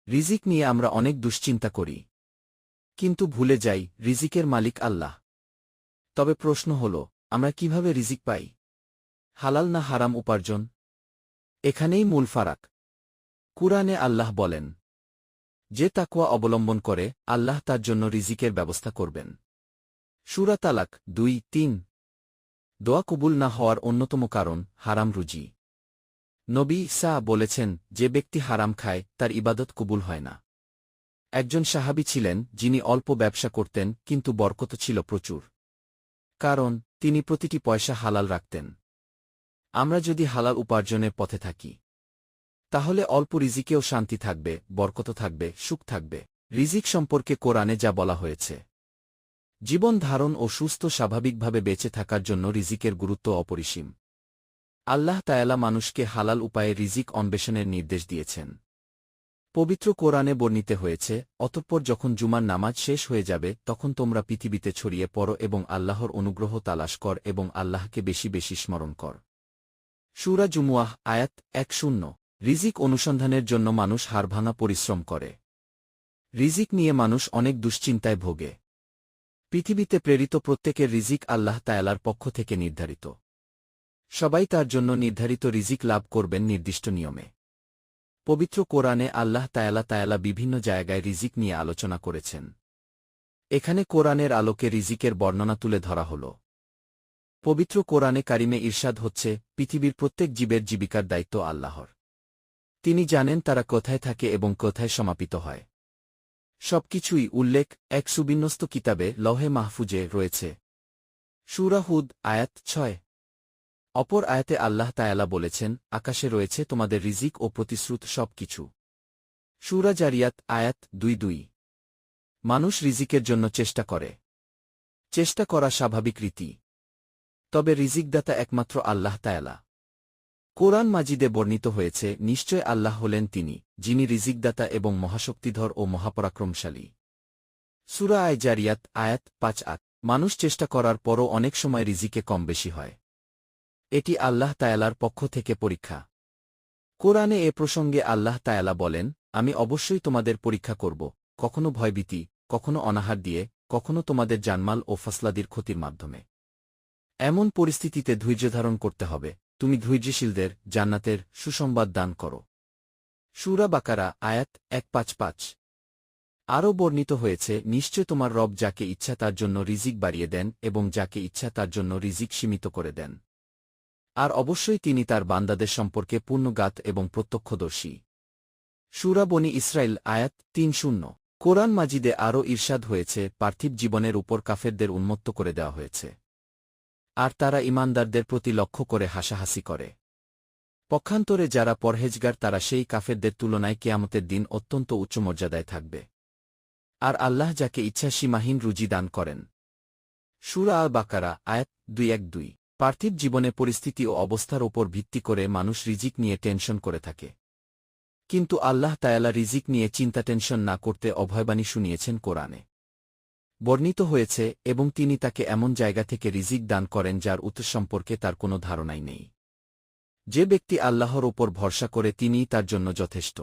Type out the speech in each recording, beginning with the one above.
রিজিক নিয়ে আমরা অনেক দুশ্চিন্তা করি, কিন্তু ভুলে যাই রিজিকের মালিক আল্লাহ। তবে প্রশ্ন হল, আমরা কিভাবে রিজিক পাই? হালাল না হারাম উপার্জন? এখানেই মূল ফারাক। কুরআনে আল্লাহ বলেন, যে তাকওয়া অবলম্বন করে আল্লাহ তার জন্য রিজিকের ব্যবস্থা করবেন। সূরা তালাক 2-3। দোয়া কবুল না হওয়ার অন্যতম কারণ হারাম রুজি। নবী ঈসা বলেছেন, যে ব্যক্তি হারাম খায় তার ইবাদত কবুল হয় না। একজন সাহাবী ছিলেন যিনি অল্প ব্যবসা করতেন, কিন্তু বরকত ছিল প্রচুর। কারণ তিনি প্রতিটি পয়সা হালাল রাখতেন। আমরা যদি হালাল উপার্জনের পথে থাকি, তাহলে অল্প রিজিকেও শান্তি থাকবে, বরকত থাকবে, সুখ থাকবে। রিজিক সম্পর্কে কোরআনে যা বলা হয়েছে, জীবন ধারণ ও সুস্থ স্বাভাবিকভাবে বেঁচে থাকার জন্য রিজিকের গুরুত্ব অপরিসীম। আল্লাহ তায়ালা মানুষকে হালাল উপায়ে রিজিক অন্বেষণের নির্দেশ দিয়েছেন। পবিত্র কোরআনে বর্ণিত হয়েছে, অতঃপর যখন জুমার নামাজ শেষ হয়ে যাবে তখন তোমরা পৃথিবীতে ছড়িয়ে পড়ো এবং আল্লাহর অনুগ্রহ তালাশ কর এবং আল্লাহকে বেশি বেশি স্মরণ কর। সূরা জুমুয়াহ আয়াত 1-0। রিজিক অনুসন্ধানের জন্য মানুষ হাড়ভাঙা পরিশ্রম করে। রিজিক নিয়ে মানুষ অনেক দুশ্চিন্তায় ভোগে। পৃথিবীতে প্রেরিত প্রত্যেকের রিজিক আল্লাহ তায়ালার পক্ষ থেকে নির্ধারিত। সবাই তার জন্য নির্ধারিত রিজিক লাভ করবেন নির্দিষ্ট নিয়মে। পবিত্র কোরআনে আল্লাহ তায়ালা বিভিন্ন জায়গায় রিজিক নিয়ে আলোচনা করেছেন। এখানে কোরআনের আলোকে রিজিকের বর্ণনা তুলে ধরা হল। পবিত্র কোরআনে কারিমে ইরশাদ হচ্ছে, পৃথিবীর প্রত্যেক জীবের জীবিকার দায়িত্ব আল্লাহর। তিনি জানেন তারা কোথায় থাকে এবং কোথায় সমাপিত হয়। সবকিছুই উল্লেখ এক সুবিন্যস্ত কিতাবে লৌহে মাহফুজে রয়েছে। সূরা হুদ আয়াত 6। অপর আয়াতে আল্লাহ তায়ালা বলেছেন, আকাশে রয়েছে তোমাদের রিজিক ও প্রতিশ্রুত সব কিছু। সূরা জারিয়াত আয়াত 2-2। মানুষ রিজিকের জন্য চেষ্টা করে। চেষ্টা করা স্বাভাবিক রীতি। তবে রিজিকদাতা একমাত্র আল্লাহ তায়ালা। কোরআন মাজিদে বর্ণিত হয়েছে, নিশ্চয় আল্লাহ হলেন তিনি, যিনি রিজিকদাতা এবং মহাশক্তিধর ও মহাপরাক্রমশালী। সূরা আয় জারিয়াত আয়াত 5-8। মানুষ চেষ্টা করার পরও অনেক সময় রিজিকে কম বেশি হয়। এটি আল্লাহ তায়ালার পক্ষ থেকে পরীক্ষা। কোরআনে এ প্রসঙ্গে আল্লাহ তায়ালা বলেন, আমি অবশ্যই তোমাদের পরীক্ষা করব, কখনো ভয়ভীতি, কখনো অনাহার দিয়ে, কখনো তোমাদের জানমাল ও ফসলাদির ক্ষতির মাধ্যমে। এমন পরিস্থিতিতে ধৈর্যধারণ করতে হবে। তুমি ধৈর্যশীলদের জান্নাতের সুসংবাদ দান করো। সূরা বাকারা আয়াত 155। আরও বর্ণিত হয়েছে, নিশ্চয় তোমার রব যাকে ইচ্ছা তার জন্য রিজিক বাড়িয়ে দেন এবং যাকে ইচ্ছা তার জন্য রিজিক সীমিত করে দেন। আর অবশ্যই তিনি তার বান্দাদের সম্পর্কে পূর্ণজ্ঞাত এবং প্রত্যক্ষদর্শী। সূরা বনী ইসরাইল আয়াত 3-0। কোরআন মাজিদে আরও ইরশাদ হয়েছে, পার্থিব জীবনের উপর কাফেরদের উন্মত্ত করে দেওয়া হয়েছে। আর তারা ঈমানদারদের প্রতি লক্ষ্য করে হাসাহাসি করে। পক্ষান্তরে যারা পরহেজগার তারা সেই কাফেরদের তুলনায় কিয়ামতের দিন অত্যন্ত উচ্চ মর্যাদায় থাকবে। আর আল্লাহ যাকে ইচ্ছা সীমাহীন রুজি দান করেন। সূরা আল বাকারা আয়াত 212। পার্থিব জীবনে পরিস্থিতি ও অবস্থার ওপর ভিত্তি করে মানুষ রিজিক নিয়ে টেনশন করে থাকে। কিন্তু আল্লাহ তায়ালা রিজিক নিয়ে চিন্তা টেনশন না করতে অভয়বাণী শুনিয়েছেন কোরআনে। বর্ণিত হয়েছে, এবং তিনি তাকে এমন জায়গা থেকে রিজিক দান করেন যার উৎস সম্পর্কে তার কোনো ধারণাই নেই। যে ব্যক্তি আল্লাহর ওপর ভরসা করে তিনিই তার জন্য যথেষ্ট।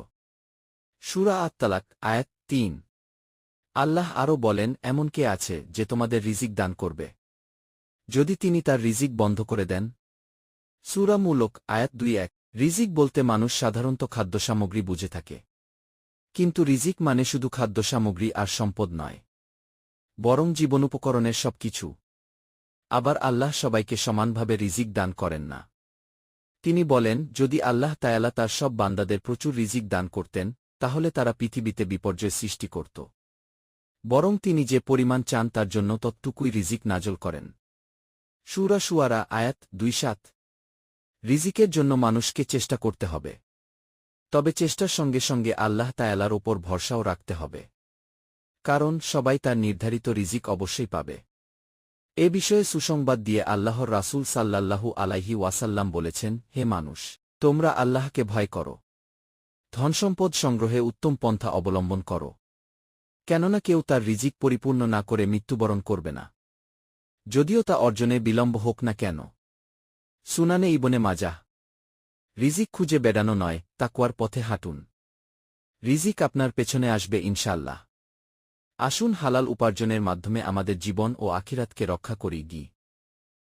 সূরা আত-তালাক আয়াত 3। আল্লাহ আরও বলেন, এমন কে আছে যে তোমাদের রিজিক দান করবে, যদি তিনি তার রিজিক বন্ধ করে দেন? সূরা মুলক আয়াত 2-1। রিজিক বলতে মানুষ সাধারণত খাদ্যসামগ্রী বুঝে থাকে। কিন্তু রিজিক মানে শুধু খাদ্যসামগ্রী আর সম্পদ নয়, বরং জীবনোপকরণের সব কিছু। আবার আল্লাহ সবাইকে সমানভাবে রিজিক দান করেন না। তিনি বলেন, যদি আল্লাহ তায়ালা তার সব বান্দাদের প্রচুর রিজিক দান করতেন, তাহলে তারা পৃথিবীতে বিপর্যয় সৃষ্টি করত। বরং তিনি যে পরিমাণ চান তার জন্য ততটুকুই রিজিক নাজল করেন। সূরা শুআরা আয়াত 2-7। রিজিকের জন্য মানুষকে চেষ্টা করতে হবে। তবে চেষ্টার সঙ্গে সঙ্গে আল্লাহ তায়ালার ওপর ভরসাও রাখতে হবে। কারণ সবাই তার নির্ধারিত রিজিক অবশ্যই পাবে। এ বিষয়ে সুসংবাদ দিয়ে আল্লাহর রাসূল সাল্লাল্লাহু আলাইহি ওয়াসাল্লাম বলেছেন, হে মানুষ, তোমরা আল্লাহকে ভয় করো। ধনসম্পদ সংগ্রহে উত্তম পন্থা অবলম্বন করো। কেননা কেউ তার রিজিক পরিপূর্ণ না করে মৃত্যুবরণ করবে না, যদিও তা অর্জনে বিলম্ব হোক না কেন। সুনানে ইবনে মাজাহ। রিজিক খুঁজে বেড়ানো নয়, তাকওয়ার পথে হাঁটুন। রিজিক আপনার পেছনে আসবে ইনশাআল্লাহ। আসুন হালাল উপার্জনের মাধ্যমে আমাদের জীবন ও আখিরাতকে রক্ষা করি গি।